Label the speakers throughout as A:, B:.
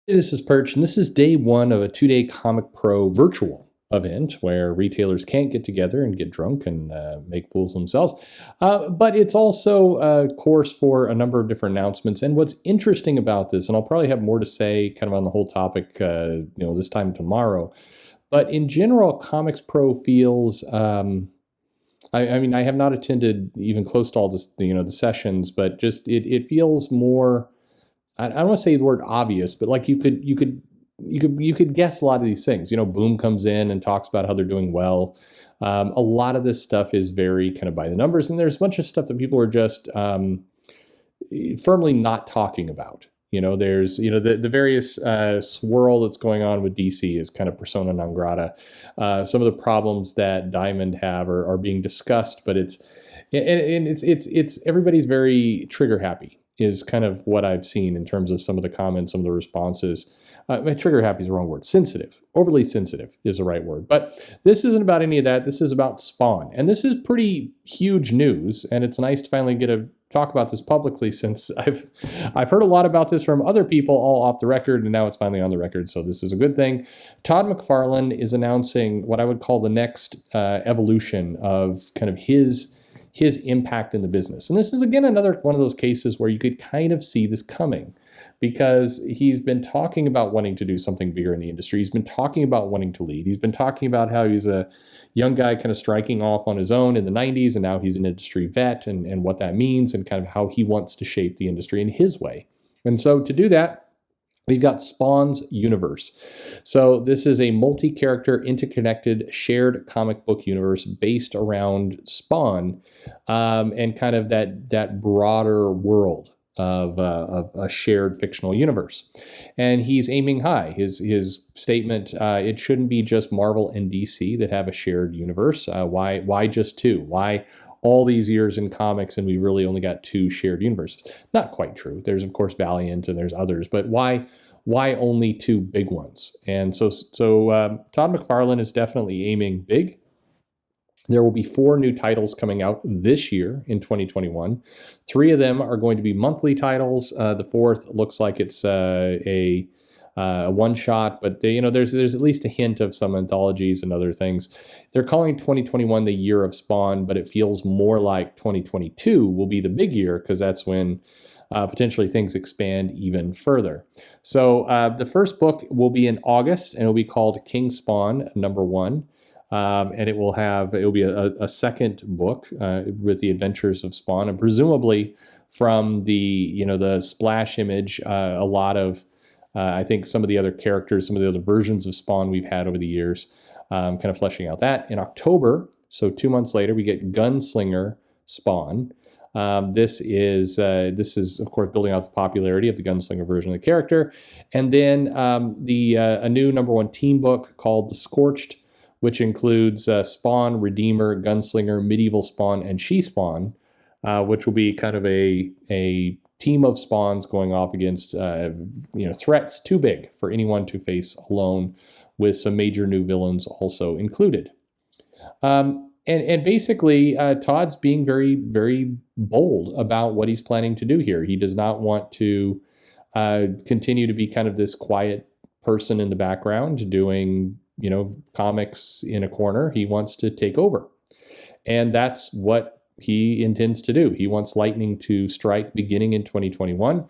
A: This is Perch, and this is day one of a 2-day ComicsPro virtual event where retailers can't get together and get drunk and make fools of themselves. But it's also a course for a number of different announcements. And what's interesting about this, and I'll probably have more to say kind of on the whole topic, this time tomorrow. But in general, ComicsPro feels. I mean, I have not attended even close to all this, the sessions, but just it feels more. I don't want to say the word obvious, but like you could guess a lot of these things. Boom comes in and talks about how they're doing well. A lot of this stuff is very kind of by the numbers, and there's a bunch of stuff that people are just firmly not talking about. There's the various swirl that's going on with DC is kind of persona non grata. Some of the problems that Diamond have are being discussed, but it's everybody's very trigger happy is kind of what I've seen in terms of some of the comments, some of the responses. Trigger happy is the wrong word. Sensitive, overly sensitive is the right word. But this isn't about any of that. This is about Spawn. And this is pretty huge news. And it's nice to finally get to talk about this publicly, since I've heard a lot about this from other people all off the record, and now it's finally on the record. So this is a good thing. Todd McFarlane is announcing what I would call the next evolution of kind of his impact in the business. And this is, again, another one of those cases where you could kind of see this coming, because he's been talking about wanting to do something bigger in the industry. He's been talking about wanting to lead. He's been talking about how he's a young guy kind of striking off on his own in the 90s, and now he's an industry vet, and what that means, and kind of how he wants to shape the industry in his way. And so to do that, we've got Spawn's universe. So this is a multi-character, interconnected, shared comic book universe based around Spawn, and kind of that broader world of a shared fictional universe. And he's aiming high. His statement, it shouldn't be just Marvel and DC that have a shared universe. Why just two? Why all these years in comics and we really only got two shared universes? Not quite true. There's, of course, Valiant and there's others, but why only two big ones? And so Todd McFarlane is definitely aiming big. There will be 4 new titles coming out this year in 2021. 3 of them are going to be monthly titles. The 4th looks like it's a one-shot, but there's at least a hint of some anthologies and other things. They're calling 2021 the year of Spawn, but it feels more like 2022 will be the big year, because that's when potentially things expand even further. So the first book will be in August, and it'll be called King Spawn #1. And it will be a second book with the adventures of Spawn, and presumably from the splash image, a lot of I think some of the other characters, some of the other versions of Spawn we've had over the years, kind of fleshing out that. In October, so 2 months later, we get Gunslinger Spawn. This is of course building out the popularity of the Gunslinger version of the character, and then a new #1 team book called The Scorched, which includes Spawn, Redeemer, Gunslinger, Medieval Spawn, and She-Spawn, which will be kind of a team of Spawns going off against threats too big for anyone to face alone, with some major new villains also included. And basically, Todd's being very, very bold about what he's planning to do here. He does not want to continue to be kind of this quiet person in the background doing comics in a corner. He wants to take over. And that's what he intends to do. He wants lightning to strike beginning in 2021.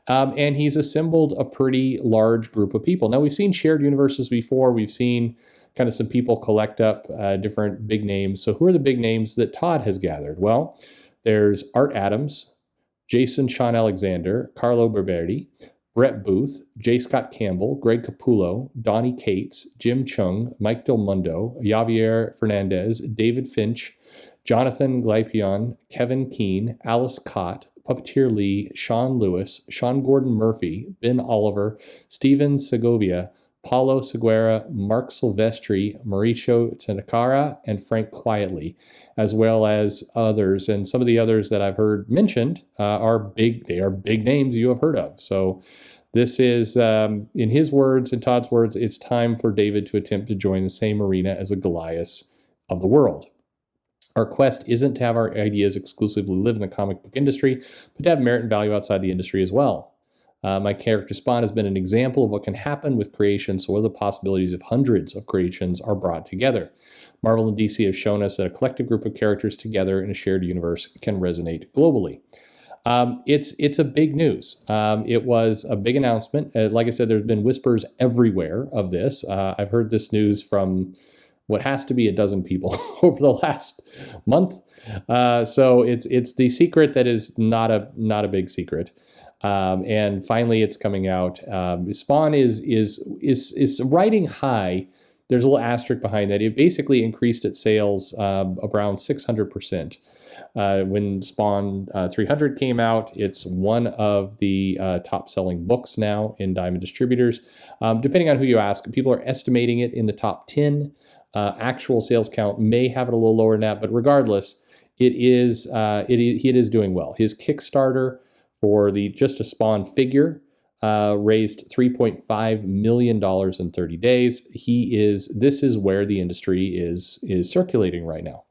A: And he's assembled a pretty large group of people. Now, we've seen shared universes before. We've seen kind of some people collect up different big names. So who are the big names that Todd has gathered? Well, there's Art Adams, Shawn Alexander, Carlo Barberi, Brett Booth, J. Scott Campbell, Greg Capullo, Donny Cates, Jim Cheung, Mike Del Mundo, Javier Fernandez, David Finch, Jonathan Glapion, Kevin Keane, Aleš Kot, Puppeteer Lee, Sean Lewis, Sean Gordon Murphy, Ben Oliver, Steven Segovia, Paulo Siqueira, Marc Silvestri, Marcio Takara, and Frank Quietly, as well as others. And some of the others that I've heard mentioned are big. They are big names you have heard of. So this is, in his words, in Todd's words, it's time for David to attempt to join the same arena as the Goliaths of the world. Our quest isn't to have our ideas exclusively live in the comic book industry, but to have merit and value outside the industry as well. My character Spawn has been an example of what can happen with creations, so what are the possibilities if hundreds of creations are brought together? Marvel and DC have shown us that a collective group of characters together in a shared universe can resonate globally. It's a big news. It was a big announcement. Like I said, there's been whispers everywhere of this. I've heard this news from what has to be a dozen people over the last month. So it's the secret that is not a big secret. And finally, it's coming out. Spawn is riding high. There's a little asterisk behind that. It basically increased its sales around 600%. When Spawn 300 came out, it's one of the top-selling books now in Diamond Distributors. Depending on who you ask, people are estimating it in the top 10. Actual sales count may have it a little lower than that, but regardless, it is doing well. His Kickstarter for just a Spawn figure raised $3.5 million in 30 days. This is where the industry is circulating right now.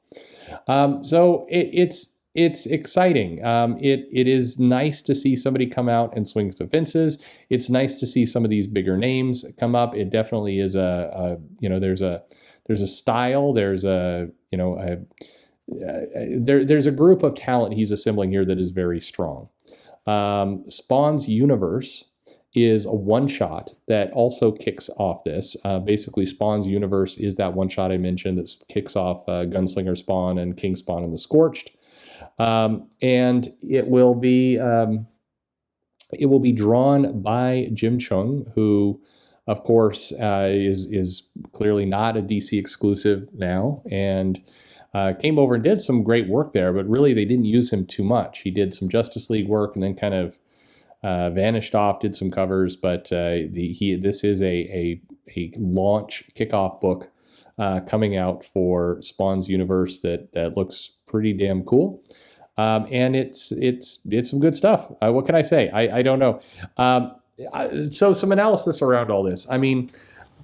A: So it's exciting. It is nice to see somebody come out and swing the fences. It's nice to see some of these bigger names come up. It definitely is there's a style. There's a group of talent he's assembling here that is very strong. Spawn's universe is a one-shot that also kicks off this. Basically, Spawn's universe is that one-shot I mentioned that kicks off Gunslinger Spawn and King Spawn and the Scorched. And it will be drawn by Jim Cheung, who, of course, is clearly not a DC exclusive now, and came over and did some great work there, but really they didn't use him too much. He did some Justice League work and then kind of vanished off, did some covers, but this is a launch kickoff book coming out for Spawn's universe that looks pretty damn cool, and it's some good stuff. What can I say? I don't know. So some analysis around all this. I mean,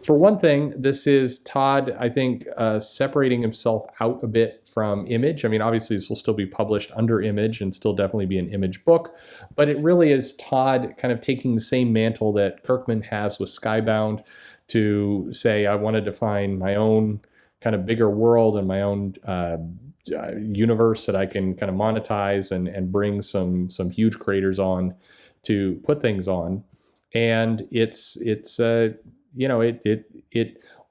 A: for one thing, this is Todd, I think, separating himself out a bit from Image. I mean, obviously, this will still be published under Image and still definitely be an Image book, but it really is Todd kind of taking the same mantle that Kirkman has with Skybound to say, I want to define my own kind of bigger world and my own universe that I can kind of monetize and bring some huge creators on to put things on. And it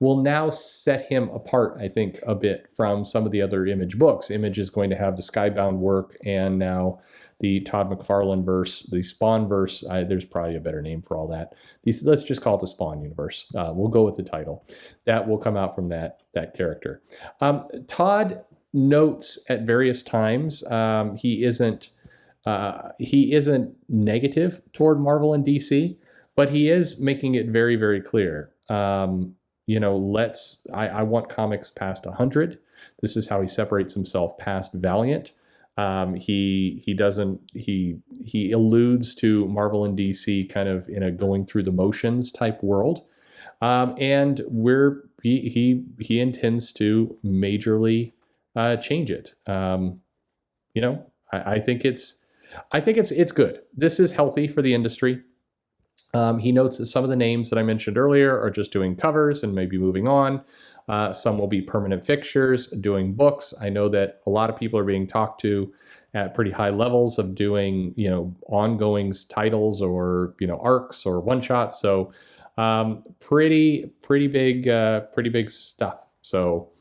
A: will now set him apart, I think, a bit from some of the other Image books. Image is going to have the Skybound work and now the Todd McFarlane verse, the Spawn verse. There's probably a better name for all that. Let's just call it the Spawn universe. We'll go with the title. That will come out from that character. Todd notes at various times he isn't negative toward Marvel and DC, but he is making it very, very clear. I want comics past 100. This is how he separates himself past Valiant. He alludes to Marvel and DC kind of in a going through the motions type world. And he intends to majorly change it. I think it's good. This is healthy for the industry. He notes that some of the names that I mentioned earlier are just doing covers and maybe moving on. Some will be permanent fixtures, doing books. I know that a lot of people are being talked to at pretty high levels of doing, ongoing titles or, arcs or one-shots. So pretty big stuff. So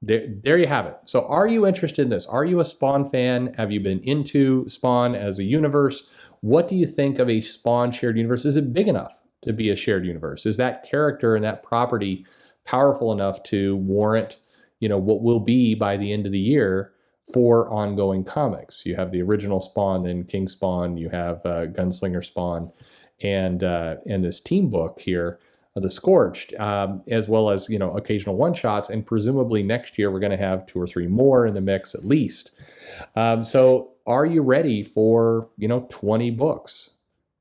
A: there you have it. So are you interested in this? Are you a Spawn fan? Have you been into Spawn as a universe? What do you think of a Spawn shared universe? Is it big enough to be a shared universe? Is that character and that property powerful enough to warrant, what will be by the end of the year for ongoing comics? You have the original Spawn and King Spawn. You have Gunslinger Spawn, and this team book here, The Scorched, as well as occasional one shots. And presumably next year we're going to have 2 or 3 more in the mix at least. So are you ready for 20 books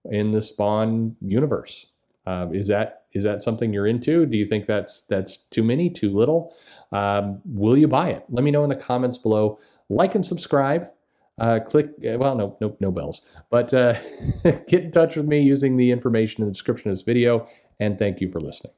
A: in the Spawn universe? Is that something you're into? Do you think that's too many, too little? Will you buy it? Let me know in the comments below. Like and subscribe. click, well, no bells, but get in touch with me using the information in the description of this video, and thank you for listening.